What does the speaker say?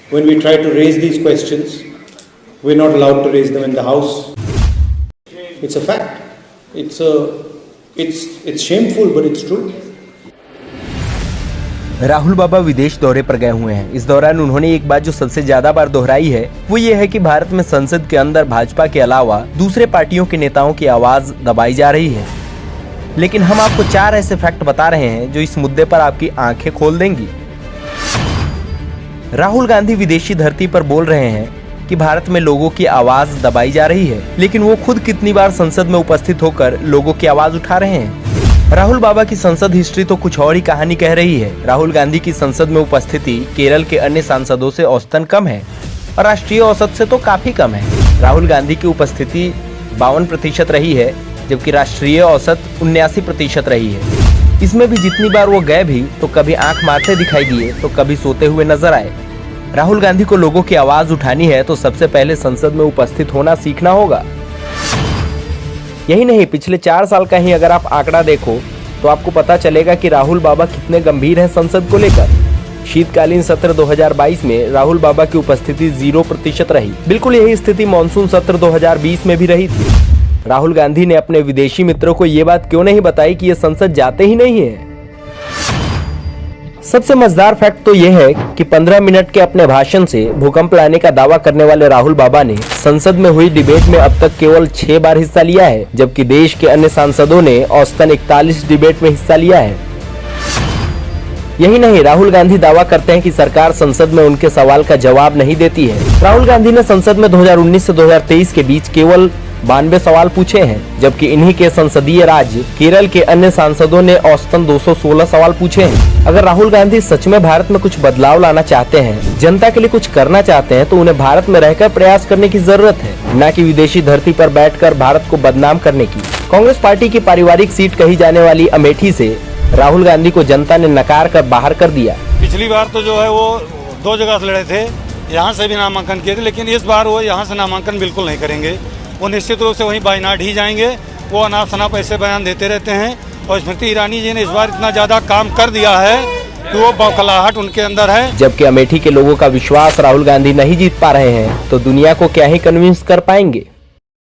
When we try to raise these questions, we're not allowed to raise them in the House. It's a fact. It's shameful, but it's true. Rahul बाबा विदेश दौरे पर गए हुए हैं। इस दौरान उन्होंने एक बात जो सबसे ज्यादा बार दोहराई है वो ये है कि भारत में संसद के अंदर भाजपा के अलावा दूसरे पार्टियों के नेताओं की आवाज दबाई जा रही है। लेकिन हम आपको 4 ऐसे फैक्ट बता रहे हैं जो इस मुद्दे पर आपकी आंखें खोल देंगी। राहुल गांधी विदेशी धरती पर बोल रहे हैं कि भारत में लोगों की आवाज दबाई जा रही है, लेकिन वो खुद कितनी बार संसद में उपस्थित होकर लोगों की आवाज उठा रहे हैं। राहुल बाबा की संसद हिस्ट्री तो कुछ और ही कहानी कह रही है। राहुल गांधी की संसद में उपस्थिति केरल के अन्य सांसदों से औसतन कम है और राष्ट्रीय औसत से तो काफी कम है। राहुल गांधी की उपस्थिति 52% रही है, जबकि राष्ट्रीय औसत 79% रही है। इसमें भी जितनी बार वो गए भी तो कभी आंख मारते दिखाई दिए तो कभी सोते हुए नजर आए। राहुल गांधी को लोगों की आवाज उठानी है तो सबसे पहले संसद में उपस्थित होना सीखना होगा। यही नहीं, पिछले 4 साल का ही अगर आप आंकड़ा देखो तो आपको पता चलेगा कि राहुल बाबा कितने गंभीर हैं संसद को लेकर। शीतकालीन सत्र 2022 में राहुल बाबा की उपस्थिति 0% रही। बिल्कुल यही स्थिति मानसून सत्र 2020 में भी रही थी। राहुल गांधी ने अपने विदेशी मित्रों को ये बात क्यों नहीं बताई कि ये संसद जाते ही नहीं है। सबसे मजेदार फैक्ट तो यह है कि 15 मिनट के अपने भाषण से भूकंप लाने का दावा करने वाले राहुल बाबा ने संसद में हुई डिबेट में अब तक केवल 6 बार हिस्सा लिया है, जबकि देश के अन्य सांसदों ने औसतन 41 डिबेट में हिस्सा लिया है। यही नहीं, राहुल गांधी दावा करते हैं कि सरकार संसद में उनके सवाल का जवाब नहीं देती है। राहुल गांधी ने संसद में 2019 से 2023 के बीच केवल 92 सवाल पूछे हैं, जबकि इन्हीं के संसदीय राज्य केरल के अन्य सांसदों ने औसतन 216 सवाल पूछे हैं। अगर राहुल गांधी सच में भारत में कुछ बदलाव लाना चाहते हैं, जनता के लिए कुछ करना चाहते हैं, तो उन्हें भारत में रहकर प्रयास करने की जरूरत है, न कि विदेशी धरती पर बैठकर भारत को बदनाम करने की। कांग्रेस पार्टी की पारिवारिक सीट कही जाने वाली अमेठी से राहुल गांधी को जनता ने नकार कर बाहर कर दिया। पिछली बार तो जो है वो 2 जगह से लड़े थे, यहाँ से भी नामांकन किए थे, लेकिन इस बार वो यहाँ से नामांकन बिल्कुल नहीं करेंगे। वो निश्चित रूप से वहीं वायनाड ही जाएंगे। वो अनाप शनाप ऐसे बयान देते रहते हैं और स्मृति ईरानी जी ने इस बार इतना ज़्यादा काम कर दिया है कि वो बौखलाहट उनके अंदर है। जबकि अमेठी के लोगों का विश्वास राहुल गांधी नहीं जीत पा रहे हैं, तो दुनिया को क्या ही कन्विंस कर पाएंगे।